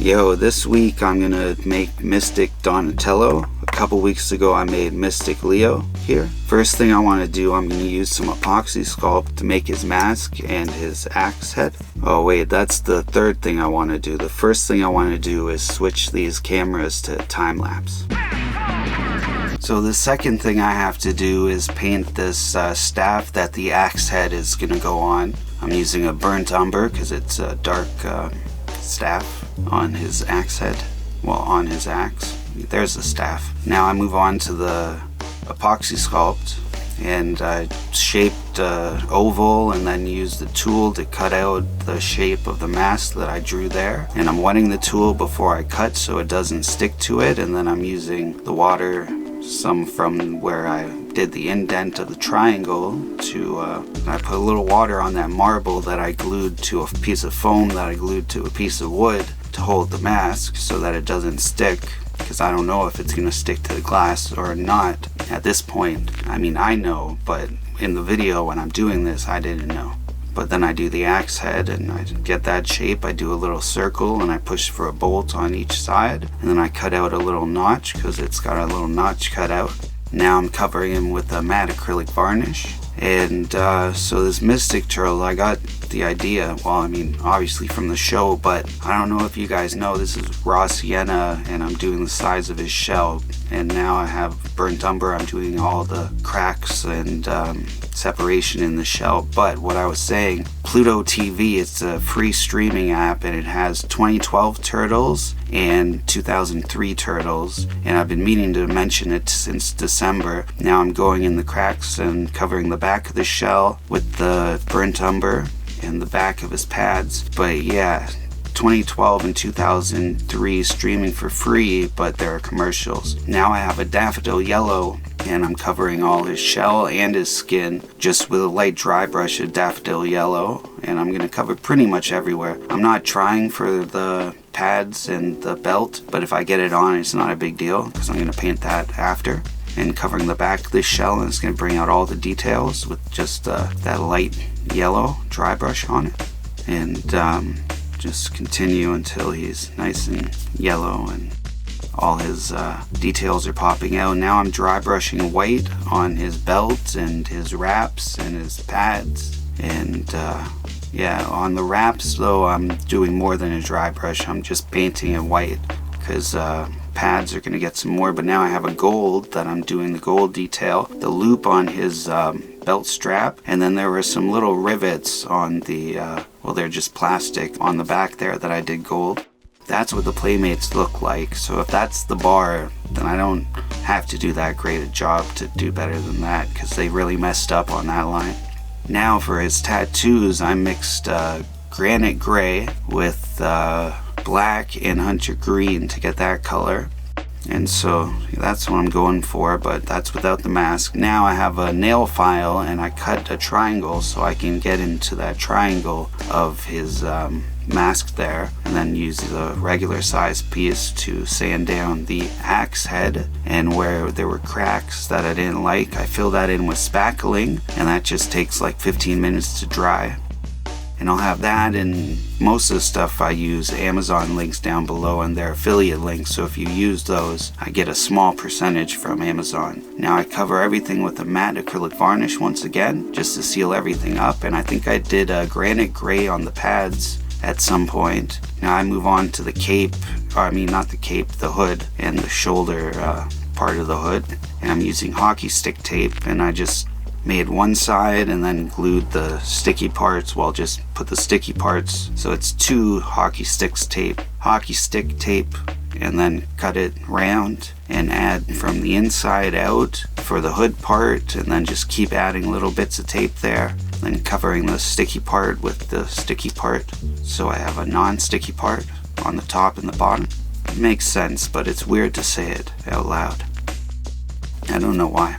Yo, this week I'm gonna make Mystic Donatello. A couple weeks ago I made Mystic Leo here. First thing I want to do, I'm gonna use some Apoxie Sculpt to make his mask and his axe head. Oh wait, that's the third thing I want to do. The first thing I want to do is switch these cameras to time-lapse. So the second thing I have to do is paint this staff that the axe head is gonna go on. I'm using a burnt umber because it's a dark staff on his axe head. Well, on his axe. There's the staff. Now I move on to the Apoxie Sculpt, and I shaped oval and then used the tool to cut out the shape of the mask that I drew there. And I'm wetting the tool before I cut so it doesn't stick to it, and then I'm using the water, some from where I did the indent of the triangle, to I put a little water on that marble that I glued to a piece of foam that I glued to a piece of wood to hold the mask so that it doesn't stick, because I don't know if it's going to stick to the glass or not at this point. I mean, I know, but in the video when I'm doing this I didn't know. But then I do the axe head and I get that shape. I do a little circle and I push for a bolt on each side, and then I cut out a little notch because it's got a little notch cut out. Now I'm covering him with a matte acrylic varnish. And so this Mystic Turtle, I got the idea, well, I mean, obviously from the show, but I don't know if you guys know, this is raw sienna and I'm doing the size of his shell. And now I have burnt umber, I'm doing all the cracks and separation in the shell. But what I was saying, Pluto TV, it's a free streaming app and it has 2012 turtles and 2003 turtles, and I've been meaning to mention it since December. Now I'm going in the cracks and covering the back of the shell with the burnt umber and the back of his pads. But yeah, 2012 and 2003 streaming for free, but there are commercials. Now I have a daffodil yellow and I'm covering all his shell and his skin just with a light dry brush of daffodil yellow, and I'm going to cover pretty much everywhere. I'm not trying for the pads and the belt, but if I get it on, it's not a big deal because I'm going to paint that after. And covering the back of this shell, and it's going to bring out all the details with just that light yellow dry brush on it. And just continue until he's nice and yellow and all his details are popping out. Now I'm dry brushing white on his belt and his wraps and his pads. And yeah, on the wraps though, I'm doing more than a dry brush. I'm just painting it white because pads are going to get some more. But now I have a gold that I'm doing the gold detail, the loop on his belt strap, and then there were some little rivets on the well, they're just plastic on the back there that I did gold. That's what the Playmates look like. So if that's the bar, then I don't have to do that great a job to do better than that, because they really messed up on that line. Now for his tattoos, I mixed granite gray with black and hunter green to get that color. And so that's what I'm going for, but that's without the mask. Now I have a nail file and I cut a triangle so I can get into that triangle of his mask there, and then use the regular size piece to sand down the axe head. And where there were cracks that I didn't like, I fill that in with Spackling, and that just takes like 15 minutes to dry. And I'll have that, and most of the stuff I use Amazon links down below and their affiliate links, so if you use those I get a small percentage from Amazon. Now I cover everything with a matte acrylic varnish once again just to seal everything up, and I think I did a granite gray on the pads at some point. Now I move on to the cape, or I mean not the cape, the hood and the shoulder part of the hood, and I'm using hockey stick tape, and I just made one side and then glued the sticky parts. Well, just put the sticky parts, so it's 2 hockey stick tape, and then cut it round and add from the inside out for the hood part, and then just keep adding little bits of tape there, then covering the sticky part with the sticky part, so I have a non-sticky part on the top and the bottom. It makes sense, but it's weird to say it out loud. I don't know why.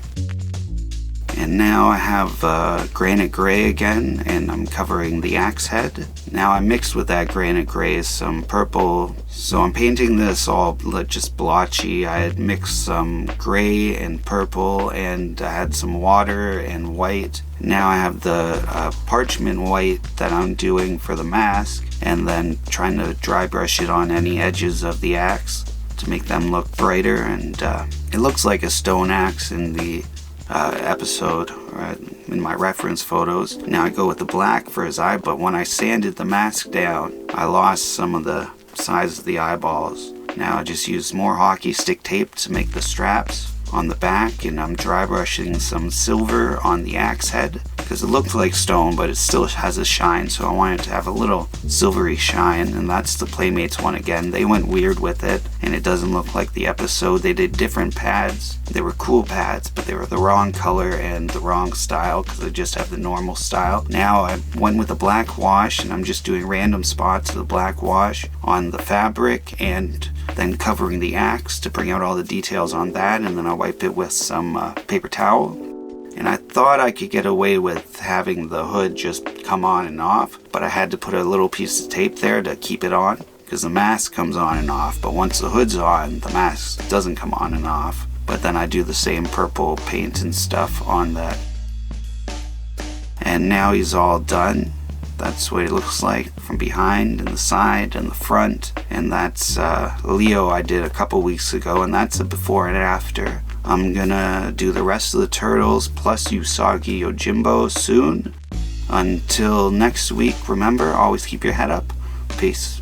And now I have granite gray again, and I'm covering the axe head. Now I mixed with that granite gray some purple, so I'm painting this all just blotchy. I had mixed some gray and purple, and I had some water and white. Now I have the parchment white that I'm doing for the mask, and then trying to dry brush it on any edges of the axe to make them look brighter. And it looks like a stone axe in the episode, or in my reference photos. Now I go with the black for his eye, but when I sanded the mask down, I lost some of the size of the eyeballs. Now I just use more hockey stick tape to make the straps on the back, and I'm dry brushing some silver on the axe head because it looked like stone, but it still has a shine, so I wanted to have a little silvery shine. And that's the Playmates one again. They went weird with it, and it doesn't look like the episode. They did different pads. They were cool pads, but they were the wrong color and the wrong style because they just have the normal style. Now I went with a black wash, and I'm just doing random spots of the black wash on the fabric, and then covering the axe to bring out all the details on that, and then I wipe it with some paper towel. And I thought I could get away with having the hood just come on and off, but I had to put a little piece of tape there to keep it on, because the mask comes on and off, but once the hood's on, the mask doesn't come on and off. But then I do the same purple paint and stuff on that. And now he's all done. That's what it looks like from behind and the side and the front. And that's Leo I did a couple weeks ago, and that's a before and after. I'm gonna do the rest of the turtles plus Usagi Yojimbo soon. Until next week, remember, always keep your head up. Peace.